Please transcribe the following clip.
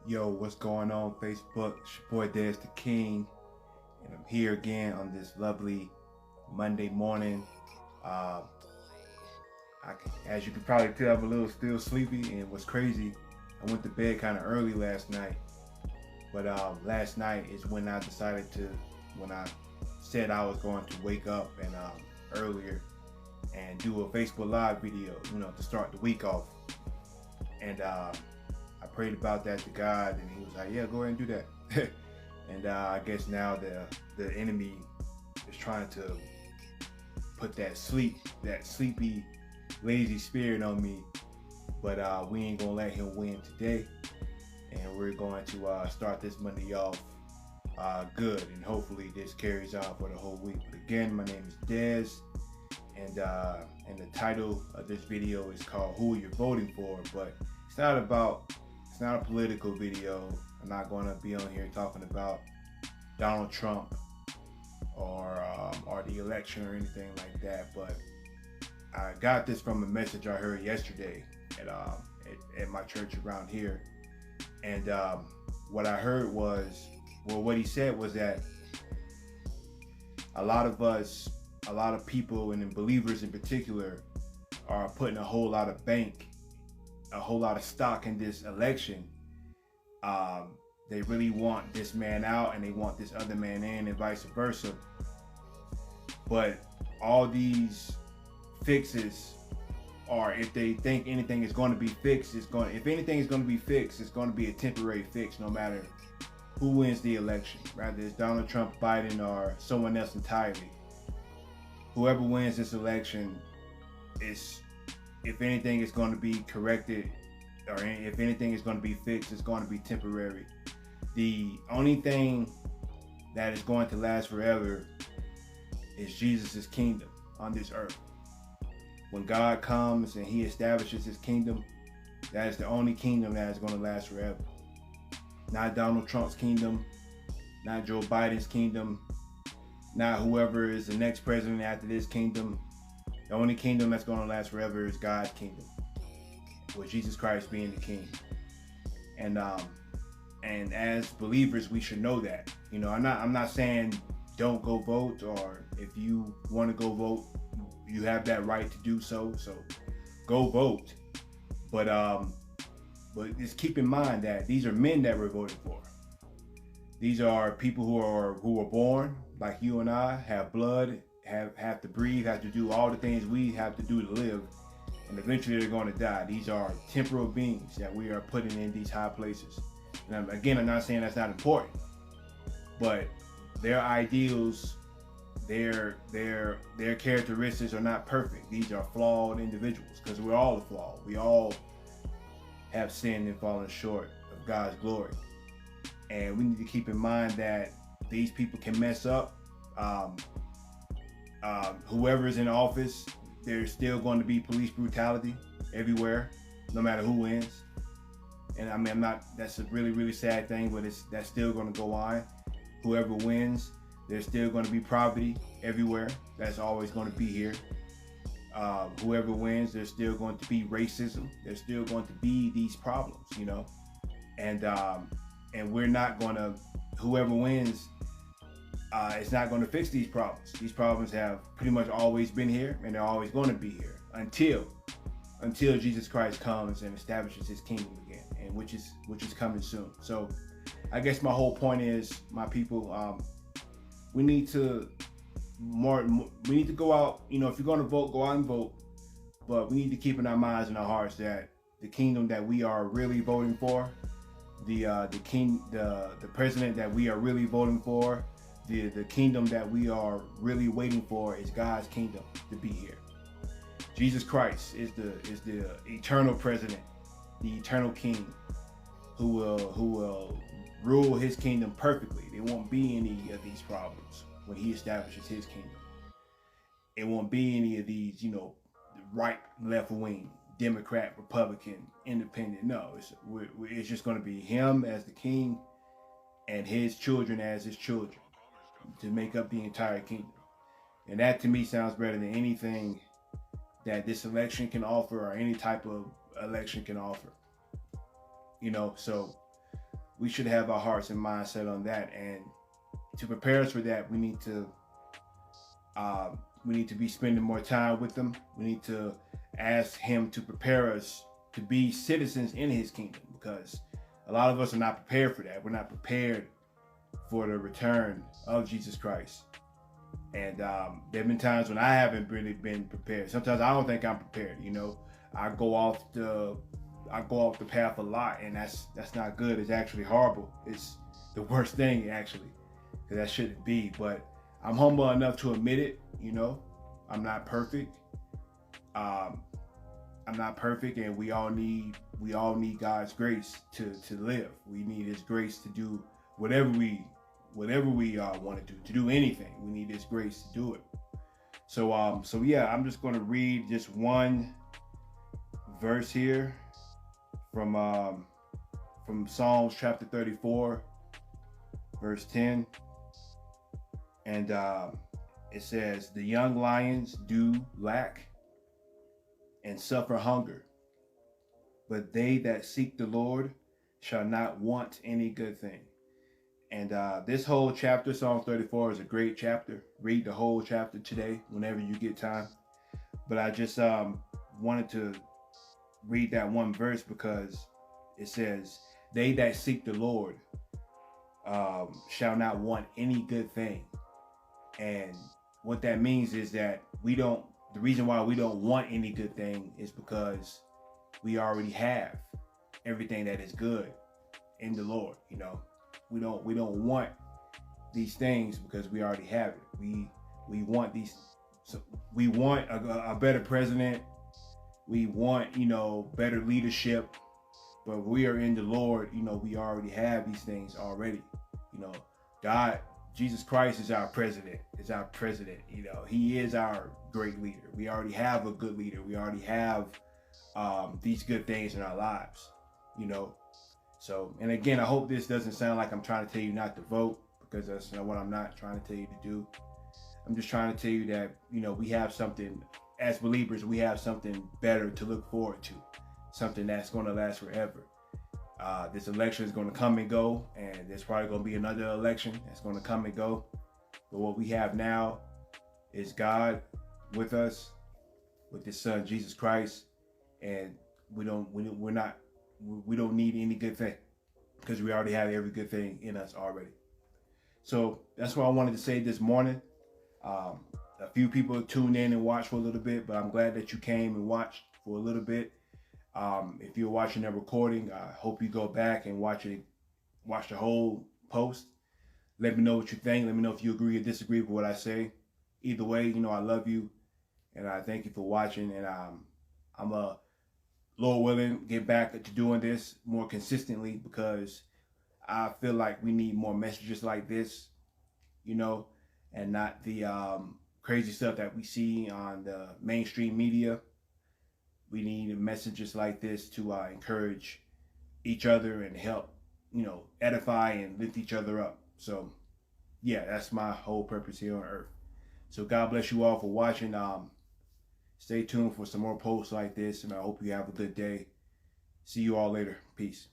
Yo, what's going on Facebook? It's your boy Des the King, and I'm here again on this lovely Monday morning. Uh, as you can probably tell, I'm a little still sleepy, and what's crazy, I went to bed kind of early last night. But last night is when I decided to, when I said I was going to wake up and earlier and do a Facebook Live video, to start the week off. And I prayed about that to God, and He was like, "Yeah, go ahead and do that." And I guess now the enemy is trying to put that sleepy, lazy spirit on me. But we ain't gonna let him win today, and we're going to start this Monday off good, and hopefully this carries on for the whole week. But again, my name is Des, and the title of this video is called "Who You're Voting For," but it's not a political video. I'm not going to be on here talking about Donald Trump or the election or anything like that. But I got this from a message I heard yesterday at my church around here, and what I heard was, well, what he said was that a lot of us, a lot of people, and believers in particular, are putting a whole lot of a whole lot of stock in this election. They really want this man out and they want this other man in, and vice versa. But all these fixes, or if they think anything is going to be fixed, if anything is going to be fixed, it's going to be a temporary fix, no matter who wins the election, rather it's Donald Trump, Biden, or someone else entirely. Whoever wins this election is, if anything is going to be corrected, or if anything is going to be fixed, it's going to be temporary. The only thing that is going to last forever is Jesus' kingdom on this earth. When God comes and He establishes His kingdom, that is the only kingdom that is going to last forever. Not Donald Trump's kingdom, not Joe Biden's kingdom, not whoever is the next president after this kingdom. The only kingdom that's going to last forever is God's kingdom, with Jesus Christ being the king. And as believers, we should know that. I'm not saying don't go vote, or if you want to go vote, you have that right to do so. So go vote. But just keep in mind that these are men that we're voting for. These are people who are born like you and I, have blood, have to breathe, have to do all the things we have to do to live, and eventually they're going to die. These are temporal beings that we are putting in these high places. And again, I'm not saying that's not important, but their ideals, their characteristics are not perfect. These are flawed individuals, because we're all flawed. We all have sinned and fallen short of God's glory. And we need to keep in mind that these people can mess up. Whoever is in office, there's still going to be police brutality everywhere, no matter who wins. And I mean, that's a really, really sad thing, but that's still going to go on. Whoever wins, there's still going to be poverty everywhere. That's always going to be here. Whoever wins, there's still going to be racism. There's still going to be these problems, and we're not going to, whoever wins, it's not going to fix these problems. These problems have pretty much always been here, and they're always going to be here until Jesus Christ comes and establishes His kingdom again, and which is coming soon. So I guess my whole point is, my people, we need to go out. If you're going to vote, go out and vote. But we need to keep in our minds and our hearts that the kingdom that we are really voting for, the president that we are really voting for, the kingdom that we are really waiting for, is God's kingdom to be here. Jesus Christ is the eternal president, the eternal king, who will rule His kingdom perfectly. There won't be any of these problems when He establishes His kingdom. It won't be any of these, right, left wing, Democrat, Republican, Independent. No, it's just going to be Him as the king and His children as His children, to make up the entire kingdom. And that, to me, sounds better than anything that this election can offer, or any type of election can offer. So we should have our hearts and minds set on that. And to prepare us for that, we need to be spending more time with him. We need to ask him to prepare us to be citizens in his kingdom, because a lot of us are not prepared for that. We're not prepared for the return of Jesus Christ. And there have been times when I haven't really been prepared. Sometimes I don't think I'm prepared. I go off the path a lot, and that's not good. It's actually horrible. It's the worst thing, actually, because that shouldn't be. But I'm humble enough to admit it. I'm not perfect. I'm not perfect, and we all need God's grace to live. We need His grace to do whatever we want to do anything. We need His grace to do it. So yeah, I'm just going to read just one verse here from Psalms chapter 34, verse 10, and it says, "The young lions do lack and suffer hunger, but they that seek the Lord shall not want any good thing." And this whole chapter, Psalm 34, is a great chapter. Read the whole chapter today, whenever you get time. But I just wanted to read that one verse because it says, "They that seek the Lord shall not want any good thing." And what that means is that the reason why we don't want any good thing is because we already have everything that is good in the Lord. We don't want these things because we already have it. We want these. So we want a better president. We want better leadership. But we are in the Lord. We already have these things already. God, Jesus Christ is our president. He is our great leader. We already have a good leader. We already have these good things in our lives. So, and again, I hope this doesn't sound like I'm trying to tell you not to vote, because that's what I'm not trying to tell you to do. I'm just trying to tell you that, we have something, as believers, we have something better to look forward to, something that's going to last forever. This election is going to come and go, and there's probably going to be another election that's going to come and go. But what we have now is God with us, with His Son, Jesus Christ, and we don't need any good thing, because we already have every good thing in us already. So that's what I wanted to say this morning. A few people tuned in and watched for a little bit, but I'm glad that you came and watched for a little bit. If you're watching that recording, I hope you go back and watch the whole post. Let me know what you think. Let me know if you agree or disagree with what I say. Either way, I love you, and I thank you for watching. And I'm Lord willing, get back to doing this more consistently, because I feel like we need more messages like this, and not the crazy stuff that we see on the mainstream media. We need messages like this to encourage each other and help, edify and lift each other up. So, yeah, that's my whole purpose here on earth. So God bless you all for watching. Stay tuned for some more posts like this, and I hope you have a good day. See you all later. Peace.